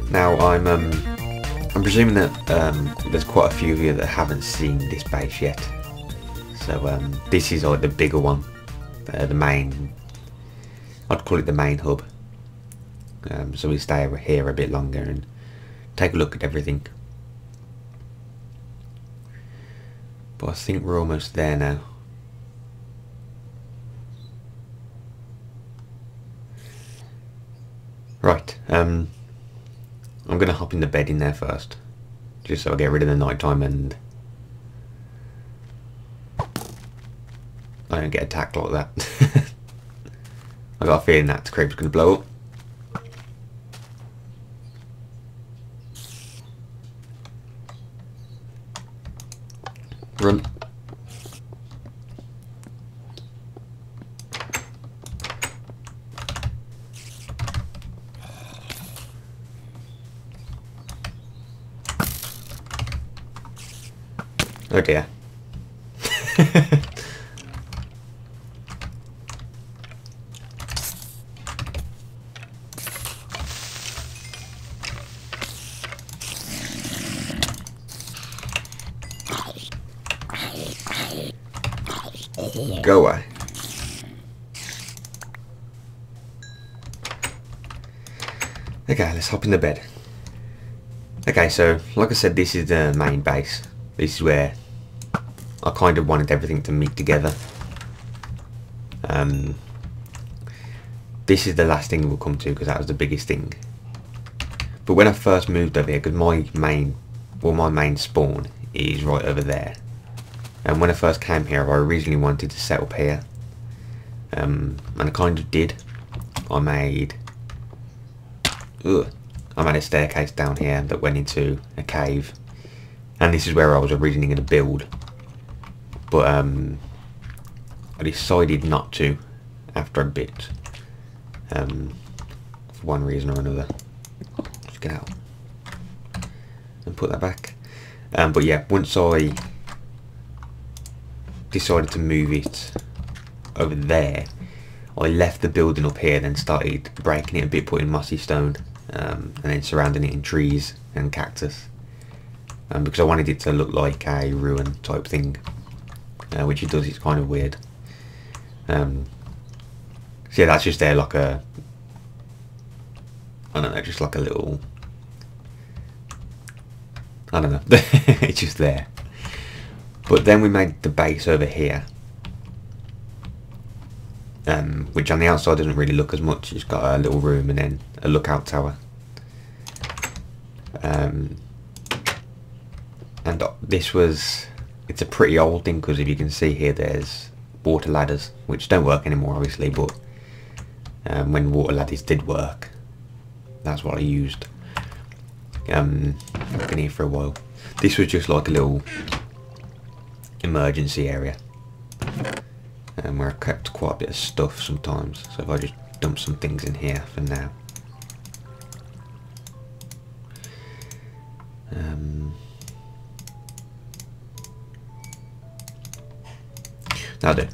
Now I'm presuming that there's quite a few of you that haven't seen this base yet. So this is like the bigger one, the main. I'd call it the main hub. So we stay over here a bit longer and take a look at everything. But I think we're almost there now. Right. I'm going to hop in the bed in there first, just so I get rid of the nighttime and I don't get attacked like that. I got a feeling that the creep's going to blow up. Run. Oh dear. Go away. Okay, let's hop in the bed. Okay, so like I said, this is the main base. This is where I kind of wanted everything to meet together. This is the last thing we'll come to because that was the biggest thing. But when I first moved over here, because my main spawn is right over there. And when I first came here, I originally wanted to set up here. And I kind of did. I made a staircase down here that went into a cave. And this is where I was originally going to build. But I decided not to after a bit. For one reason or another. Let's get out. And put that back. But yeah, once I decided to move it over there, I left the building up here, then started breaking it a bit, putting mossy stone, and then surrounding it in trees and cactus, because I wanted it to look like a ruin type thing, which it does. It's kind of weird. So yeah, that's just there like a, I don't know, just like a little, I don't know, it's just there. But then we made the base over here, which on the outside doesn't really look as much. It's got a little room and then a lookout tower. And this was, it's a pretty old thing, because if you can see here, there's water ladders, which don't work anymore obviously, but when water ladders did work, that's what I used. I've been here for a while. This was just like a little emergency area, where I kept quite a bit of stuff sometimes, so if I just dump some things in here for now. That'll do.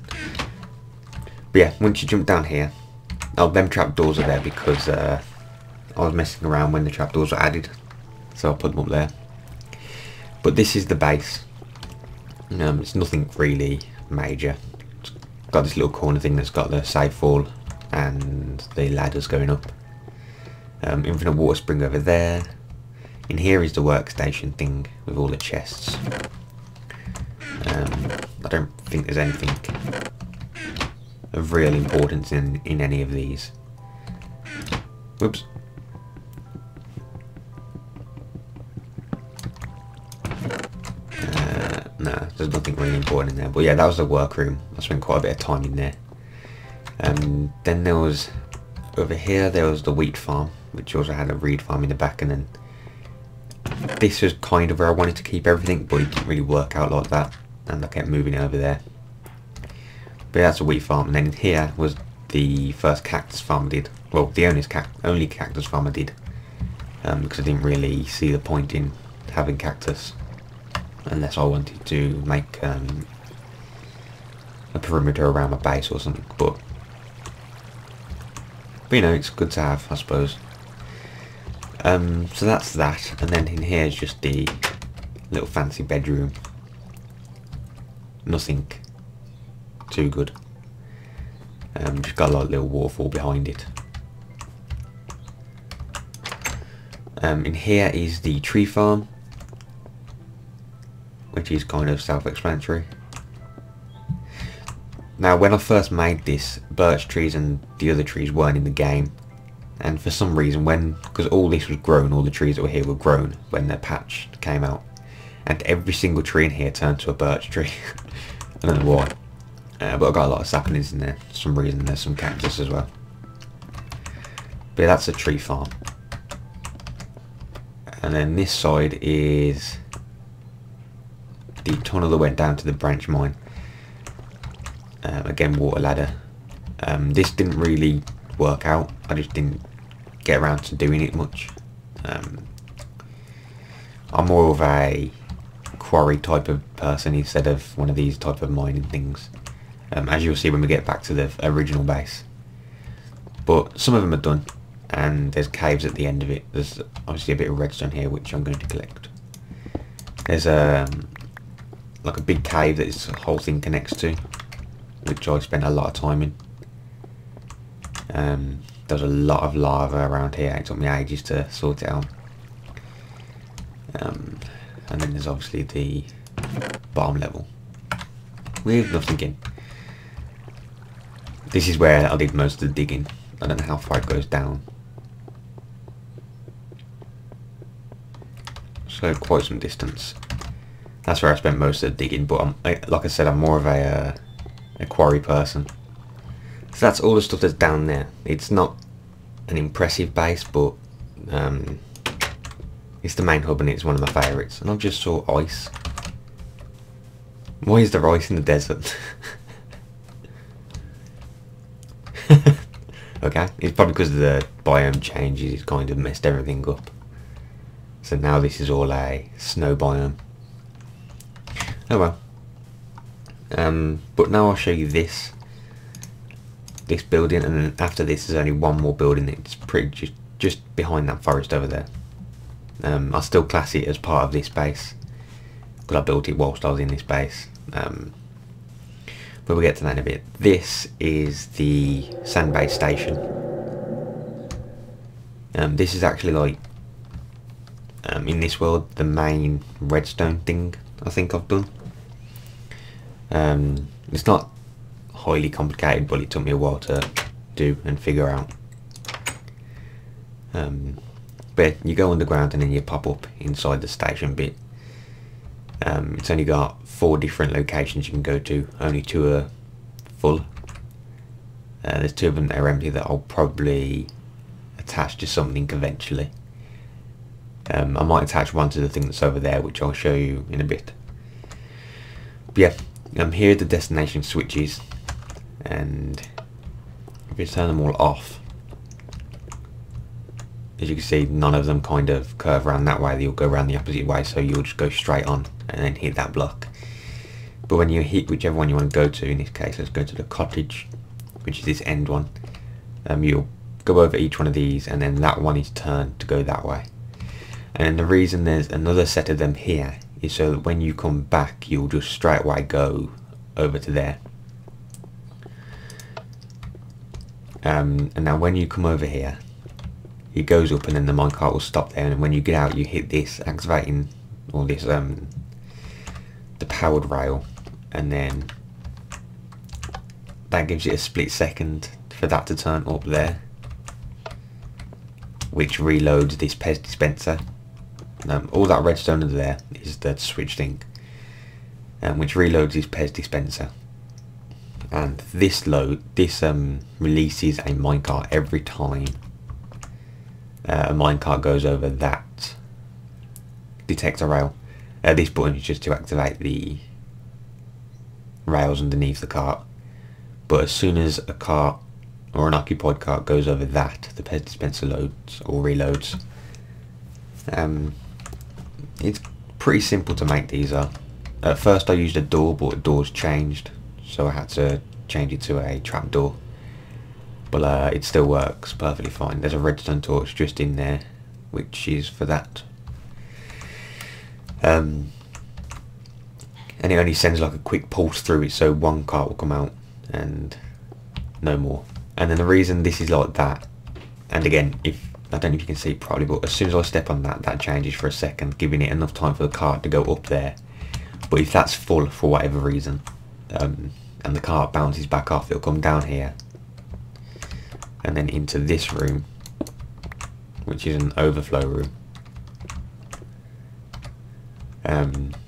But yeah, once you jump down here, them trapdoors are there because I was messing around when the trapdoors were added, so I put them up there. But this is the base. It's nothing really major. It's got this little corner thing that's got the save fall and the ladders going up. Infinite water spring over there. In here is the workstation thing with all the chests. I don't think there's anything of real importance in any of these. Whoops. No, there's nothing really important in there. But yeah, that was the workroom. I spent quite a bit of time in there. Then there was, over here, there was the wheat farm, which also had a reed farm in the back, and then this was kind of where I wanted to keep everything, but it didn't really work out like that, and I kept moving it over there. But yeah, that's a wheat farm, and then in here was the first cactus farm I did. Well, the only cactus farm I did. because I didn't really see the point in having cactus unless I wanted to make a perimeter around my base or something. But you know, it's good to have, I suppose. So that's that, and then in here is just the little fancy bedroom. Nothing too good. Just got a little waterfall behind it. In here is the tree farm, which is kind of self-explanatory. Now, when I first made this, birch trees and the other trees weren't in the game, and for some reason, because all this was grown, all the trees that were here were grown when the patch came out, and every single tree in here turned to a birch tree. I don't know why, but I got a lot of saplings in there for some reason. There's some cactus as well. But yeah, that's a tree farm. And then this side is the tunnel that went down to the branch mine. Again, water ladder. This didn't really work out. I just didn't get around to doing it much. I'm more of a quarry type of person instead of one of these type of mining things. As you'll see when we get back to the original base. But some of them are done. And there's caves at the end of it. There's obviously a bit of redstone here, which I'm going to collect. There's like a big cave that this whole thing connects to, which I spent a lot of time in. There's a lot of lava around here. It took me ages to sort it out. And then there's obviously the bottom level with nothing in. This is where I did most of the digging. I don't know how far it goes down. So quite some distance. That's where I spent most of the digging, but like I said, I'm more of a quarry person. So that's all the stuff that's down there. It's not an impressive base, but it's the main hub and it's one of my favourites. And I've just saw ice. Why is there ice in the desert? Okay, it's probably because the biome changes, it's kind of messed everything up. So now this is all a snow biome. Oh well. But now I'll show you this building, and then after this there's only one more building that's pretty just behind that forest over there. I'll still class it as part of this base, because I built it whilst I was in this base. But we'll get to that in a bit. This is the sand-based station. This is actually like, in this world, the main redstone thing I think I've done. It's not highly complicated, but it took me a while to do and figure out. But you go underground and then you pop up inside the station bit. It's only got 4 different locations you can go to, only 2 are full. There's 2 of them that are empty that I'll probably attach to something eventually. I might attach one to the thing that's over there, which I'll show you in a bit. But yeah, here are the destination switches, and if you turn them all off, as you can see, none of them kind of curve around that way. They'll go around the opposite way, so you'll just go straight on and then hit that block. But when you hit whichever one you want to go to, in this case let's go to the cottage, which is this end one, you'll go over each one of these, and then that one is turned to go that way. And the reason there's another set of them here is so that when you come back you'll just straight away go over to there. And now when you come over here, it goes up and then the minecart will stop there, and when you get out you hit this, activating all this the powered rail, and then that gives it a split second for that to turn up there, which reloads this Pez dispenser. All that redstone under there is the switch thing, which reloads this Pez dispenser, and this releases a minecart every time a minecart goes over that detector rail. This button is just to activate the rails underneath the cart, but as soon as a cart or an occupied cart goes over that, the Pez dispenser loads or reloads, It's pretty simple to make these are. At first I used a door, but the door's changed, so I had to change it to a trapdoor. But it still works perfectly fine. There's a redstone torch just in there, which is for that. And it only sends like a quick pulse through it, so one cart will come out and no more. And then the reason this is like that, and again, if I don't know if you can see it properly, but as soon as I step on that, that changes for a second, giving it enough time for the cart to go up there. But if that's full for whatever reason, and the cart bounces back off, it'll come down here and then into this room, which is an overflow room.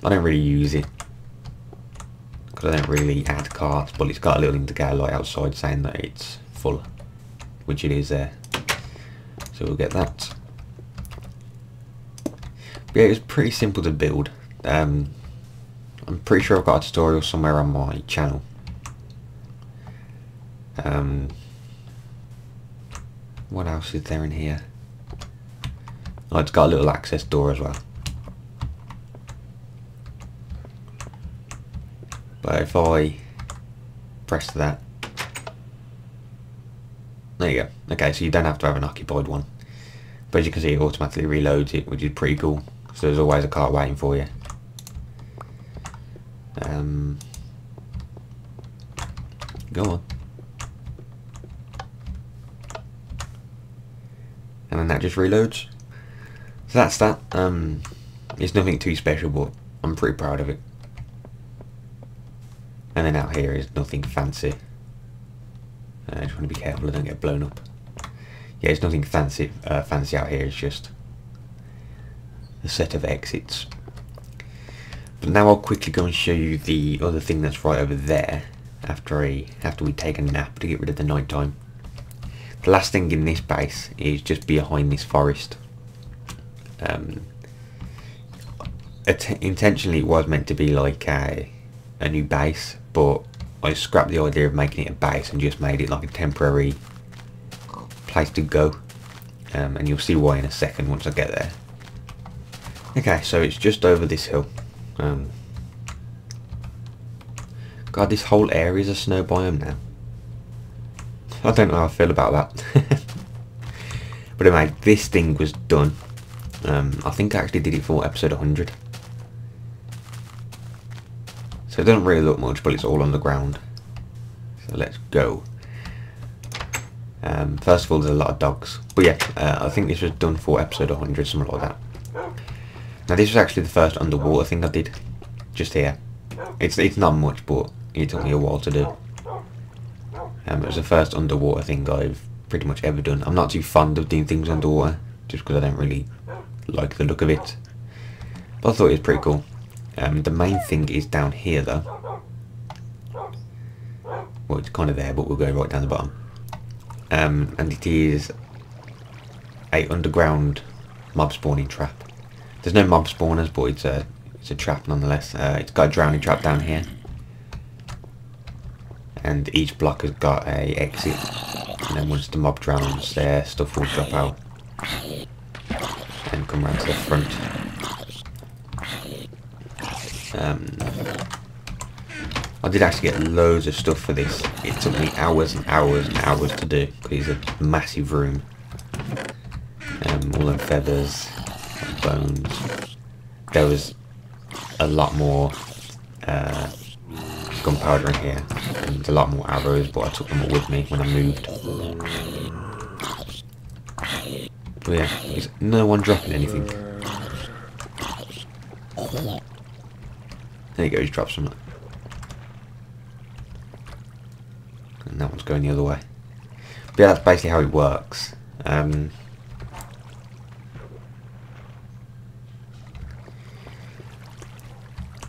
I don't really use it because I don't really add carts, but it's got a little indicator light outside saying that it's full, which it is there. So we'll get that. But yeah, it's pretty simple to build. I'm pretty sure I've got a tutorial somewhere on my channel. What else is there in here? Oh, it's got a little access door as well. But if I press that, there you go. Okay, so you don't have to have an occupied one. But as you can see, it automatically reloads it, which is pretty cool. So there's always a cart waiting for you. Go on. And then that just reloads. So that's that. It's nothing too special, but I'm pretty proud of it. And then out here is nothing fancy. I just want to be careful I don't get blown up. Yeah, it's nothing fancy out here. It's just a set of exits. But now I'll quickly go and show you the other thing that's right over there. After we take a nap to get rid of the night time. The last thing in this base is just behind this forest. Intentionally it was meant to be like a new base, but I scrapped the idea of making it a base and just made it like a temporary place to go. And you'll see why in a second once I get there. Okay, so it's just over this hill. God, this whole area is a snow biome now. I don't know how I feel about that. But anyway, this thing was done. I think I actually did it for episode 100. So it doesn't really look much, but it's all on the ground. So let's go. First of all, there's a lot of dogs. But yeah, I think this was done for episode 100, something like that. Now this was actually the first underwater thing I did. Just here. It's not much, but it took me a while to do. It was the first underwater thing I've pretty much ever done. I'm not too fond of doing things underwater, just because I don't really like the look of it. But I thought it was pretty cool. The main thing is down here though. Well, it's kind of there, but we'll go right down the bottom. And it is a underground mob spawning trap. There's no mob spawners, but it's a trap nonetheless. It's got a drowning trap down here. And each block has got a exit, and then once the mob drowns, their stuff will drop out and come round to the front. I did actually get loads of stuff for this. It took me hours and hours and hours to do because it's a massive room. All them feathers, bones. There was a lot more gunpowder in here, and a lot more arrows, but I took them all with me when I moved. But yeah, there's no one dropping anything. There you go, he's dropped some. And that one's going the other way. But yeah, that's basically how it works.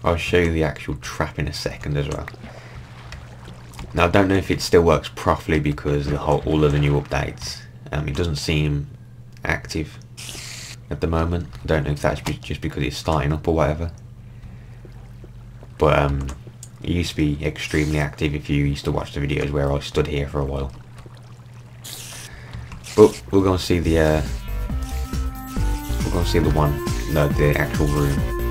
I'll show you the actual trap in a second as well. Now I don't know if it still works properly because all of the new updates, it doesn't seem active at the moment. I don't know if that's just because it's starting up or whatever. But it used to be extremely active if you used to watch the videos where I stood here for a while. But we'll go and see the We'll go see the actual room.